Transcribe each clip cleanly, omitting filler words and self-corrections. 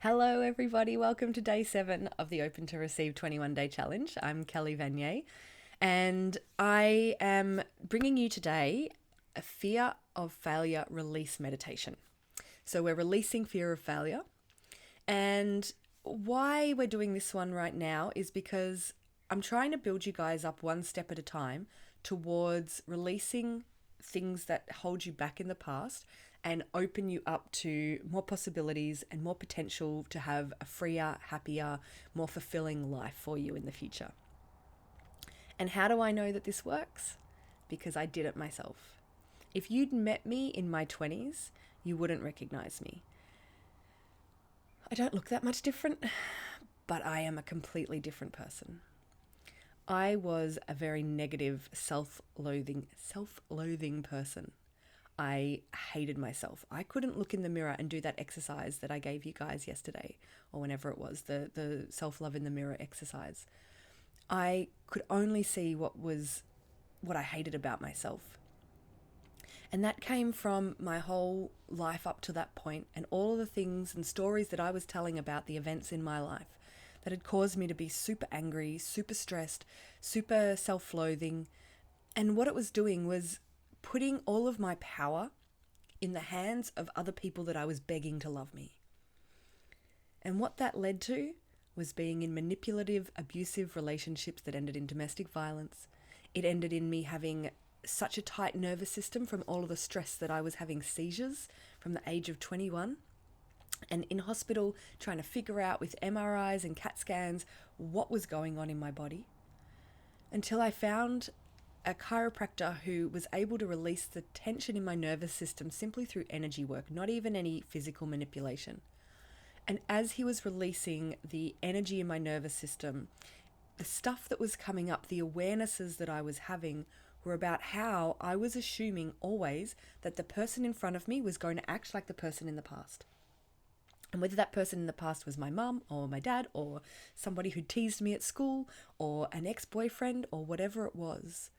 Hello, everybody. Welcome to day 7 of the Open to Receive 21 Day Challenge. I'm Kelly Vanier, and I am bringing you today a fear of failure release meditation. So, we're releasing fear of failure, and why we're doing this one right now is because I'm trying to build you guys up one step at a time towards releasing things that hold you back in the past and open you up to more possibilities and more potential to have a freer, happier, more fulfilling life for you in the future. And how do I know that this works? Because I did it myself. If you'd met me in my 20s, you wouldn't recognize me. I don't look that much different, but I am a completely different person. I was a very negative, self-loathing person. I hated myself. I couldn't look in the mirror and do that exercise that I gave you guys yesterday, or whenever it was, the self-love in the mirror exercise. I could only see what I hated about myself. And that came from my whole life up to that point and all of the things and stories that I was telling about the events in my life that had caused me to be super angry, super stressed, super self-loathing. And what it was doing was putting all of my power in the hands of other people that I was begging to love me. And what that led to was being in manipulative, abusive relationships that ended in domestic violence. It ended in me having such a tight nervous system from all of the stress that I was having seizures from the age of 21. And in hospital, trying to figure out with MRIs and CAT scans what was going on in my body. Until I found a chiropractor who was able to release the tension in my nervous system simply through energy work, not even any physical manipulation. And as he was releasing the energy in my nervous system, the stuff that was coming up, the awarenesses that I was having, were about how I was assuming always that the person in front of me was going to act like the person in the past. And whether that person in the past was my mum or my dad or somebody who teased me at school or an ex-boyfriend or whatever it was,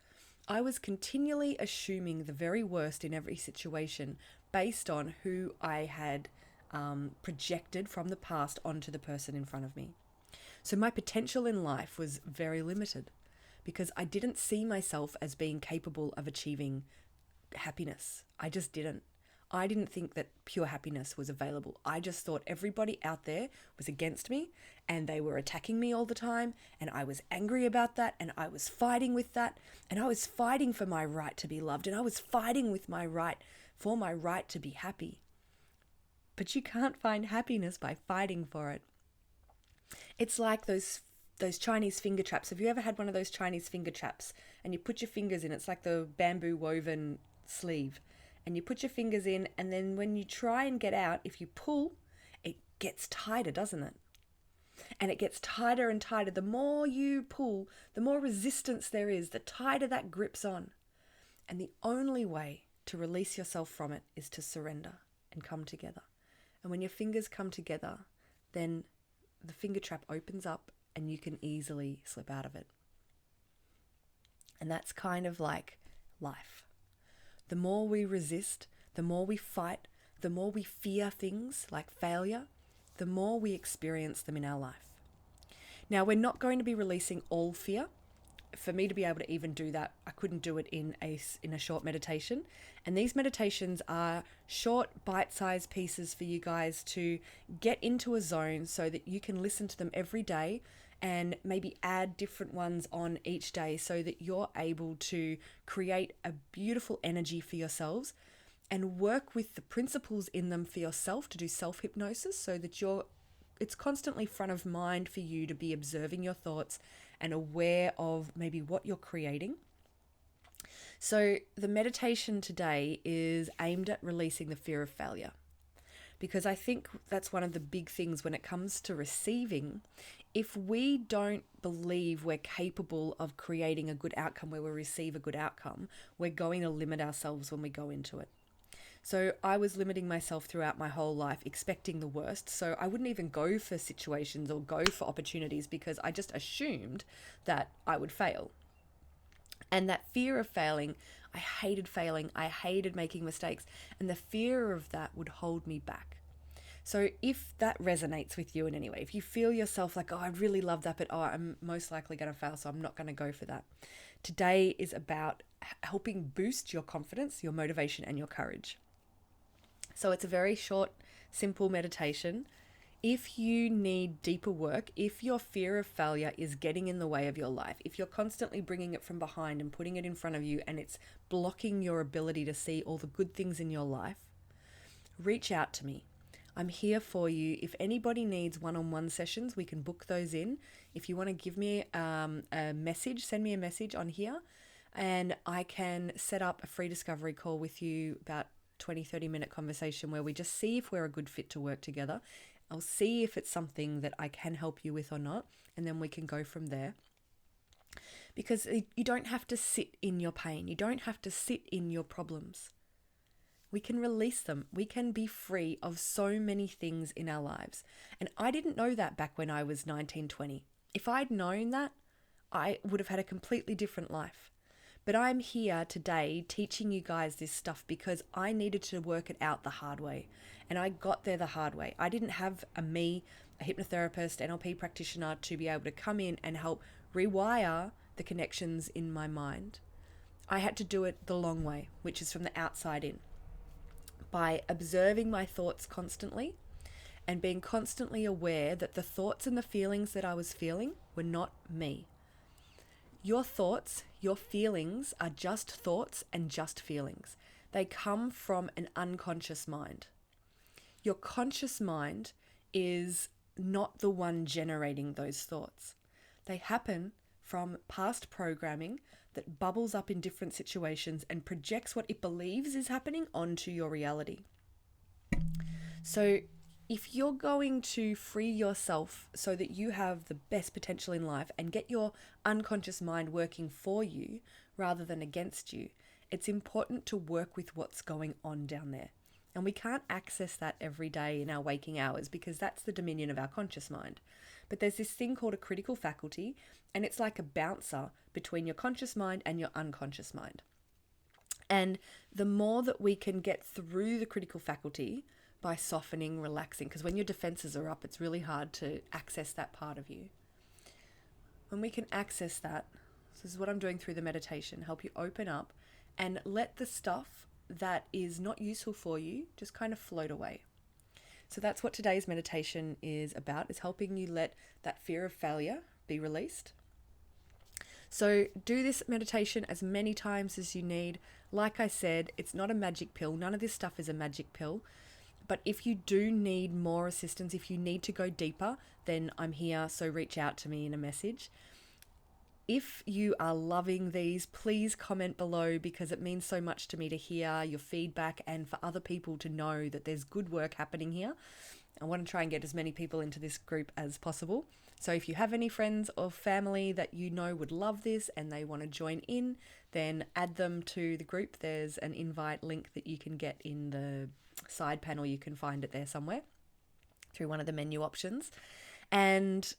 I was continually assuming the very worst in every situation based on who I had projected from the past onto the person in front of me. So my potential in life was very limited because I didn't see myself as being capable of achieving happiness. I just didn't. I didn't think that pure happiness was available. I just thought everybody out there was against me and they were attacking me all the time. And I was angry about that. And I was fighting with that. And I was fighting for my right to be loved. And I was fighting with my right to be happy. But you can't find happiness by fighting for it. It's like those Chinese finger traps. Have you ever had one of those Chinese finger traps and you put your fingers in? It's like the bamboo woven sleeve. And you put your fingers in, and then when you try and get out, if you pull, it gets tighter, doesn't it? And it gets tighter and tighter. The more you pull, the more resistance there is, the tighter that grips on. And the only way to release yourself from it is to surrender and come together. And when your fingers come together, then the finger trap opens up and you can easily slip out of it. And that's kind of like life. The more we resist, the more we fight, the more we fear things like failure, the more we experience them in our life. Now, we're not going to be releasing all fear. For me to be able to even do that, I couldn't do it in a short meditation. And these meditations are short, bite-sized pieces for you guys to get into a zone so that you can listen to them every day and maybe add different ones on each day so that you're able to create a beautiful energy for yourselves and work with the principles in them for yourself to do self-hypnosis so that it's constantly front of mind for you to be observing your thoughts and aware of maybe what you're creating. So the meditation today is aimed at releasing the fear of failure, because I think that's one of the big things when it comes to receiving. If we don't believe we're capable of creating a good outcome where we receive a good outcome, we're going to limit ourselves when we go into it. So I was limiting myself throughout my whole life, expecting the worst. So I wouldn't even go for situations or go for opportunities because I just assumed that I would fail. And that fear of failing, I hated failing. I hated making mistakes. And the fear of that would hold me back. So if that resonates with you in any way, if you feel yourself like, oh, I really love that, but oh, I'm most likely going to fail, so I'm not going to go for that. Today is about helping boost your confidence, your motivation, and your courage. So it's a very short, simple meditation. If you need deeper work, if your fear of failure is getting in the way of your life, if you're constantly bringing it from behind and putting it in front of you and it's blocking your ability to see all the good things in your life, reach out to me. I'm here for you. If anybody needs one-on-one sessions, we can book those in. If you want to give me a message, send me a message on here and I can set up a free discovery call with you, about 20-30 minute conversation where we just see if we're a good fit to work together. I'll see if it's something that I can help you with or not, and then we can go from there. Because you don't have to sit in your pain. You don't have to sit in your problems. We can release them. We can be free of so many things in our lives. And I didn't know that back when I was 19, 20. If I'd known that, I would have had a completely different life. But I'm here today teaching you guys this stuff because I needed to work it out the hard way. And I got there the hard way. I didn't have a hypnotherapist, NLP practitioner to be able to come in and help rewire the connections in my mind. I had to do it the long way, which is from the outside in, by observing my thoughts constantly and being constantly aware that the thoughts and the feelings that I was feeling were not me. Your thoughts, your feelings are just thoughts and just feelings. They come from an unconscious mind. Your conscious mind is not the one generating those thoughts. They happen from past programming that bubbles up in different situations and projects what it believes is happening onto your reality. So if you're going to free yourself so that you have the best potential in life and get your unconscious mind working for you rather than against you, it's important to work with what's going on down there. And we can't access that every day in our waking hours because that's the dominion of our conscious mind. But there's this thing called a critical faculty, and it's like a bouncer between your conscious mind and your unconscious mind. And the more that we can get through the critical faculty by softening, relaxing, because when your defenses are up, it's really hard to access that part of you. When we can access that, this is what I'm doing through the meditation, help you open up and let the stuff that is not useful for you just kind of float away. So that's what today's meditation is about, is helping you let that fear of failure be released. So do this meditation as many times as you need. Like I said, it's not a magic pill. None of this stuff is a magic pill. But if you do need more assistance, if you need to go deeper, then I'm here. So reach out to me in a message. If you are loving these, please comment below because it means so much to me to hear your feedback and for other people to know that there's good work happening here. I want to try and get as many people into this group as possible. So if you have any friends or family that you know would love this and they want to join in, then add them to the group. There's an invite link that you can get in the side panel. You can find it there somewhere through one of the menu options. And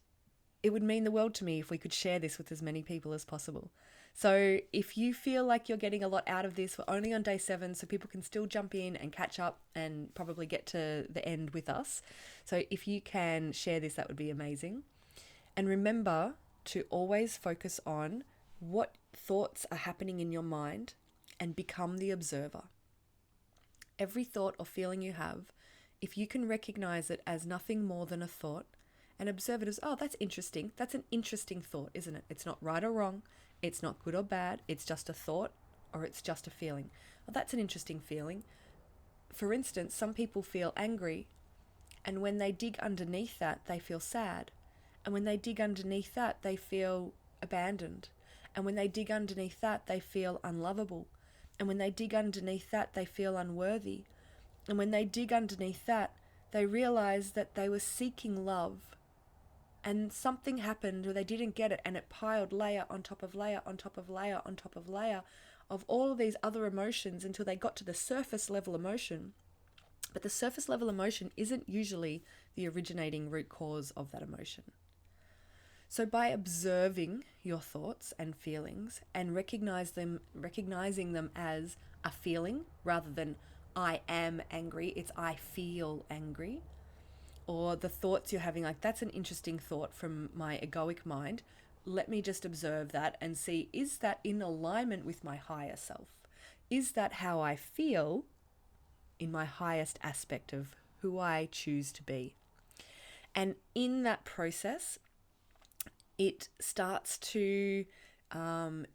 it would mean the world to me if we could share this with as many people as possible. So if you feel like you're getting a lot out of this, we're only on day 7, so people can still jump in and catch up and probably get to the end with us. So if you can share this, that would be amazing. And remember to always focus on what thoughts are happening in your mind and become the observer. Every thought or feeling you have, if you can recognize it as nothing more than a thought, and observe it as, oh, that's interesting. That's an interesting thought, isn't it? It's not right or wrong. It's not good or bad. It's just a thought or it's just a feeling. Well, that's an interesting feeling. For instance, some people feel angry, and when they dig underneath that, they feel sad. And when they dig underneath that, they feel abandoned. And when they dig underneath that, they feel unlovable. And when they dig underneath that, they feel unworthy. And when they dig underneath that, they realize that they were seeking love. And something happened where they didn't get it, and it piled layer on top of layer on top of layer on top of layer of all of these other emotions until they got to the surface level emotion. But the surface level emotion isn't usually the originating root cause of that emotion. So by observing your thoughts and feelings and recognizing them as a feeling rather than I am angry, it's I feel angry, or the thoughts you're having, like, that's an interesting thought from my egoic mind. Let me just observe that and see, is that in alignment with my higher self? Is that how I feel in my highest aspect of who I choose to be? And in that process, it starts to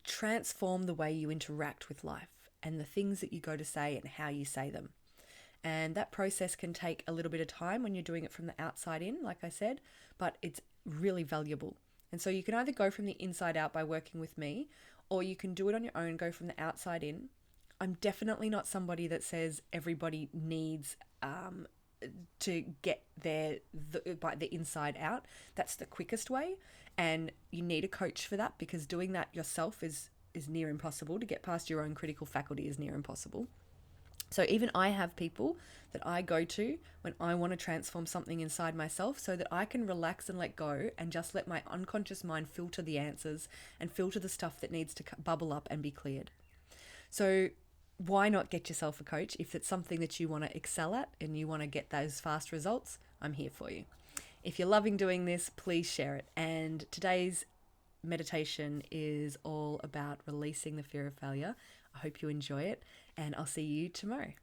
transform the way you interact with life and the things that you go to say and how you say them. And that process can take a little bit of time when you're doing it from the outside in, like I said, but it's really valuable. And so you can either go from the inside out by working with me, or you can do it on your own, go from the outside in. I'm definitely not somebody that says everybody needs to get there by the inside out. That's the quickest way, and you need a coach for that, because doing that yourself is near impossible. To get past your own critical faculty is near impossible. So even I have people that I go to when I want to transform something inside myself, so that I can relax and let go and just let my unconscious mind filter the answers and filter the stuff that needs to bubble up and be cleared. So why not get yourself a coach? If it's something that you want to excel at and you want to get those fast results, I'm here for you. If you're loving doing this, please share it. And today's meditation is all about releasing the fear of failure. I hope you enjoy it, and I'll see you tomorrow.